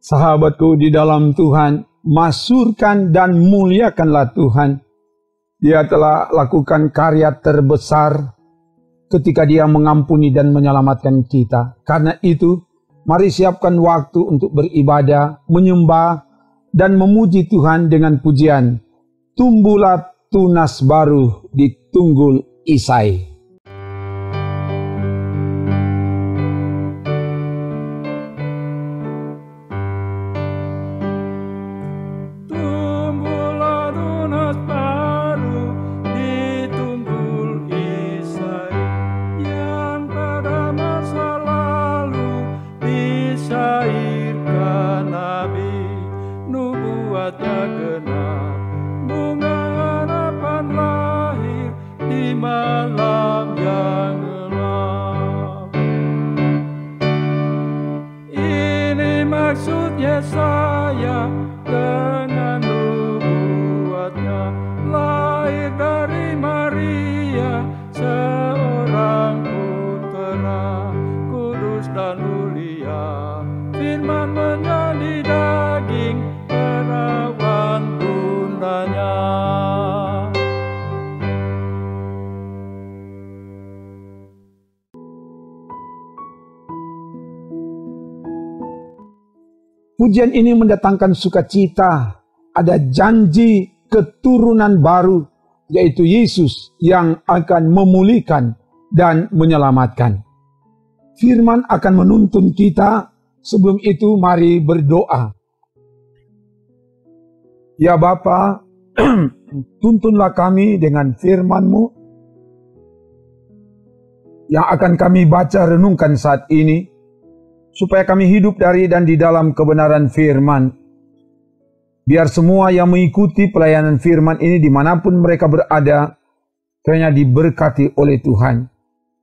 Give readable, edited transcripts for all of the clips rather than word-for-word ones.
Sahabatku di dalam Tuhan, masyurkan dan muliakanlah Tuhan. Dia telah lakukan karya terbesar ketika Dia mengampuni dan menyelamatkan kita. Karena itu, mari siapkan waktu untuk beribadah, menyembah, dan memuji Tuhan dengan pujian. Tumbuhlah tunas baru di Tunggul Isai. Yesaya dengan nubuatnya lahir dari Maria, seorang putera kudus dan mulia. Firman menjadi daging, perawan bundanya. Pujian ini mendatangkan sukacita. Ada janji keturunan baru, yaitu Yesus yang akan memulihkan dan menyelamatkan. Firman akan menuntun kita. Sebelum itu mari berdoa. Ya Bapa, tuntunlah kami dengan firman-Mu yang akan kami baca renungkan saat ini, supaya kami hidup dari dan di dalam kebenaran firman. Biar semua yang mengikuti pelayanan firman ini dimanapun mereka berada, kiranya diberkati oleh Tuhan.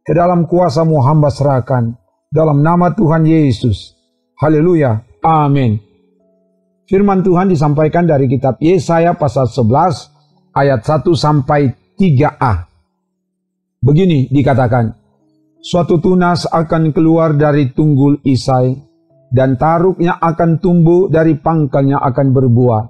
Ke dalam kuasa-Mu hamba serahkan, dalam nama Tuhan Yesus. Haleluya, amin. Firman Tuhan disampaikan dari kitab Yesaya pasal 11 ayat 1 sampai 3a. Begini dikatakan, suatu tunas akan keluar dari tunggul Isai, dan taruknya akan tumbuh dari pangkalnya akan berbuah.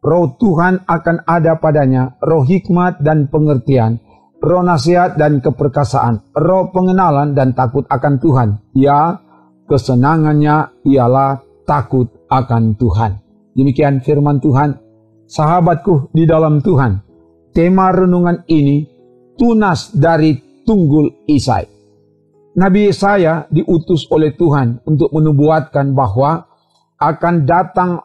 Roh Tuhan akan ada padanya, roh hikmat dan pengertian, roh nasihat dan keperkasaan, roh pengenalan dan takut akan Tuhan. Ya, kesenangannya ialah takut akan Tuhan. Demikian firman Tuhan. Sahabatku di dalam Tuhan, tema renungan ini, tunas dari tunggul Isai. Nabi Yesaya diutus oleh Tuhan untuk menubuatkan bahwa akan datang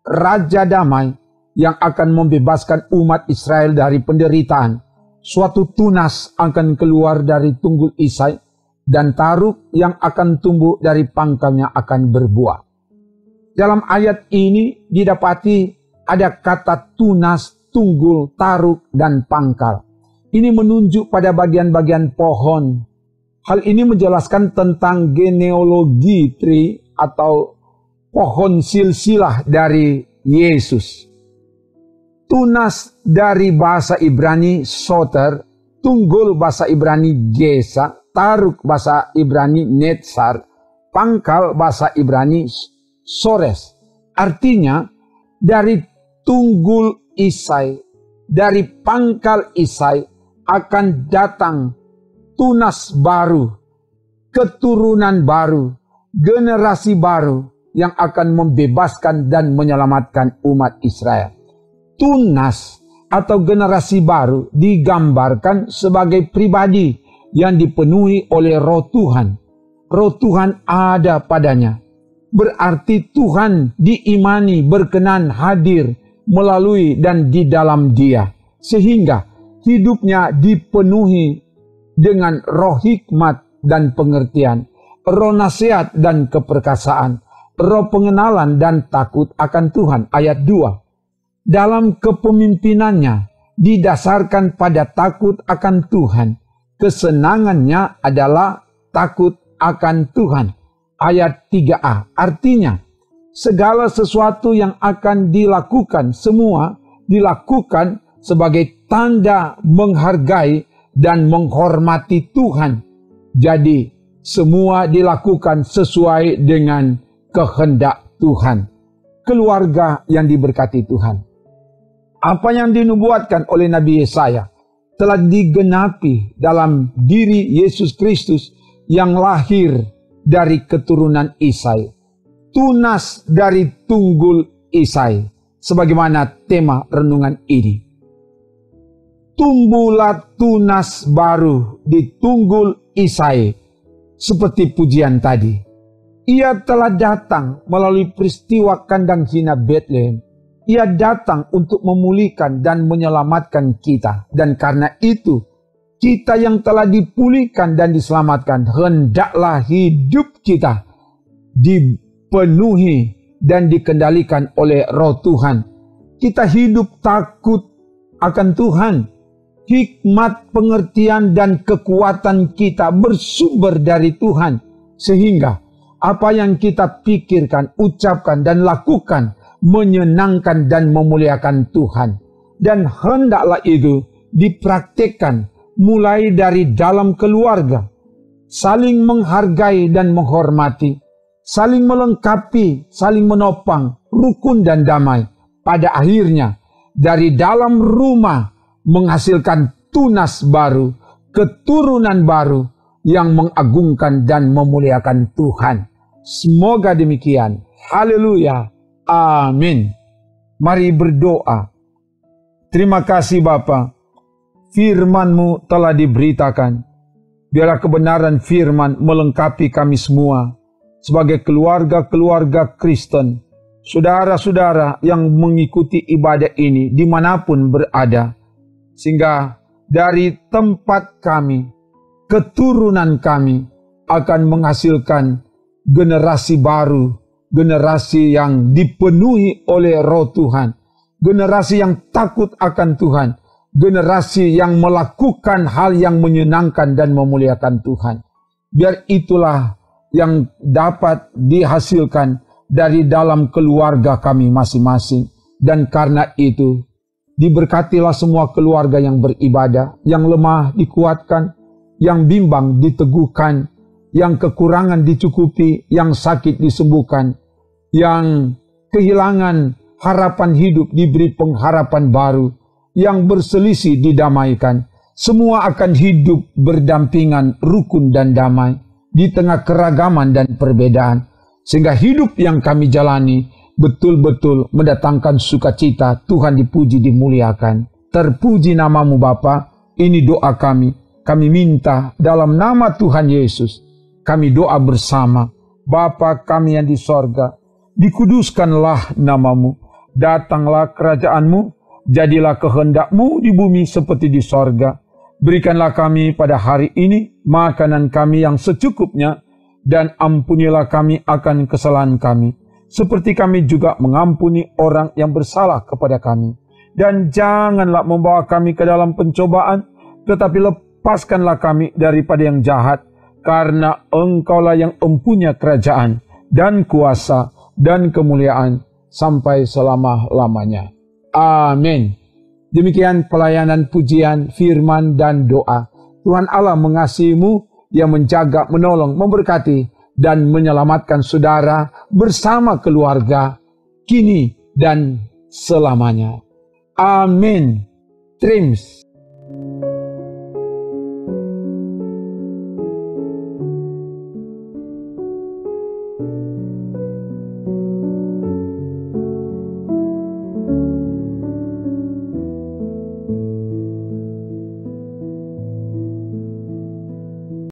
Raja Damai yang akan membebaskan umat Israel dari penderitaan. Suatu tunas akan keluar dari tunggul Isai, dan taruk yang akan tumbuh dari pangkalnya akan berbuah. Dalam ayat ini didapati ada kata tunas, tunggul, taruk, dan pangkal. Ini menunjuk pada bagian-bagian pohon. Hal ini menjelaskan tentang genealogi tree atau pohon silsilah dari Yesus. Tunas dari bahasa Ibrani soter, tunggul bahasa Ibrani gesa, taruk bahasa Ibrani netzar, pangkal bahasa Ibrani sores. Artinya dari tunggul Isai, dari pangkal Isai akan datang tunas baru, keturunan baru, generasi baru yang akan membebaskan dan menyelamatkan umat Israel. Tunas atau generasi baru digambarkan sebagai pribadi yang dipenuhi oleh Roh Tuhan. Roh Tuhan ada padanya. Berarti Tuhan diimani, berkenan hadir melalui dan di dalam Dia, sehingga hidupnya dipenuhi dengan roh hikmat dan pengertian, roh nasihat dan keperkasaan, roh pengenalan dan takut akan Tuhan. Ayat 2. Dalam kepemimpinannya didasarkan pada takut akan Tuhan. Kesenangannya adalah takut akan Tuhan. Ayat 3a. Artinya, segala sesuatu yang akan dilakukan, semua dilakukan sebagai tanda menghargai dan menghormati Tuhan. Jadi semua dilakukan sesuai dengan kehendak Tuhan. keluarga yang diberkati Tuhan. Apa yang dinubuatkan oleh Nabi Yesaya telah digenapi dalam diri Yesus Kristus yang lahir dari keturunan Isai. Tunas dari tunggul Isai. Sebagaimana tema renungan ini. Tumbuhlah tunas baru di tunggul Isai. Seperti pujian tadi. Ia telah datang melalui peristiwa kandang hina Betlehem. Ia datang untuk memulihkan dan menyelamatkan kita. Dan karena itu, kita yang telah dipulihkan dan diselamatkan, hendaklah hidup kita dipenuhi dan dikendalikan oleh Roh Tuhan. Kita hidup takut akan Tuhan. Hikmat, pengertian, dan kekuatan kita bersumber dari Tuhan. Sehingga apa yang kita pikirkan, ucapkan, dan lakukan menyenangkan dan memuliakan Tuhan. Dan hendaklah itu dipraktikkan mulai dari dalam keluarga. Saling menghargai dan menghormati. Saling melengkapi, saling menopang, rukun dan damai. Pada akhirnya, dari dalam rumah menghasilkan tunas baru, keturunan baru yang mengagungkan dan memuliakan Tuhan. Semoga demikian. Haleluya. Amin. Mari berdoa. Terima kasih Bapa. Firman-Mu telah diberitakan. Biarlah kebenaran firman melengkapi kami semua sebagai keluarga-keluarga Kristen, saudara-saudara yang mengikuti ibadah ini dimanapun berada, sehingga dari tempat kami, keturunan kami akan menghasilkan generasi baru, generasi yang dipenuhi oleh Roh Tuhan, generasi yang takut akan Tuhan, generasi yang melakukan hal yang menyenangkan dan memuliakan Tuhan. Biar itulah yang dapat dihasilkan dari dalam keluarga kami masing-masing. Dan karena itu, diberkatilah semua keluarga yang beribadah, yang lemah dikuatkan, yang bimbang diteguhkan, yang kekurangan dicukupi, yang sakit disembuhkan, yang kehilangan harapan hidup diberi pengharapan baru, yang berselisih didamaikan. Semua akan hidup berdampingan, rukun dan damai di tengah keragaman dan perbedaan, sehingga hidup yang kami jalani betul-betul mendatangkan sukacita. Tuhan dipuji, dimuliakan. Terpuji nama-Mu Bapa. Ini doa kami. Kami minta dalam nama Tuhan Yesus. Kami doa bersama. Bapa kami yang di sorga, dikuduskanlah nama-Mu. Datanglah kerajaan-Mu. Jadilah kehendak-Mu di bumi seperti di sorga. Berikanlah kami pada hari ini makanan kami yang secukupnya, dan ampunilah kami akan kesalahan kami, seperti kami juga mengampuni orang yang bersalah kepada kami. Dan janganlah membawa kami ke dalam pencobaan, tetapi lepaskanlah kami daripada yang jahat, karena Engkaulah yang mempunyai kerajaan, dan kuasa, dan kemuliaan, sampai selama-lamanya. Amin. Demikian pelayanan pujian, firman, dan doa. Tuhan Allah mengasihi-Mu, Dia menjaga, menolong, memberkati, dan menyelamatkan saudara bersama keluarga, kini dan selamanya. Amin. Trims.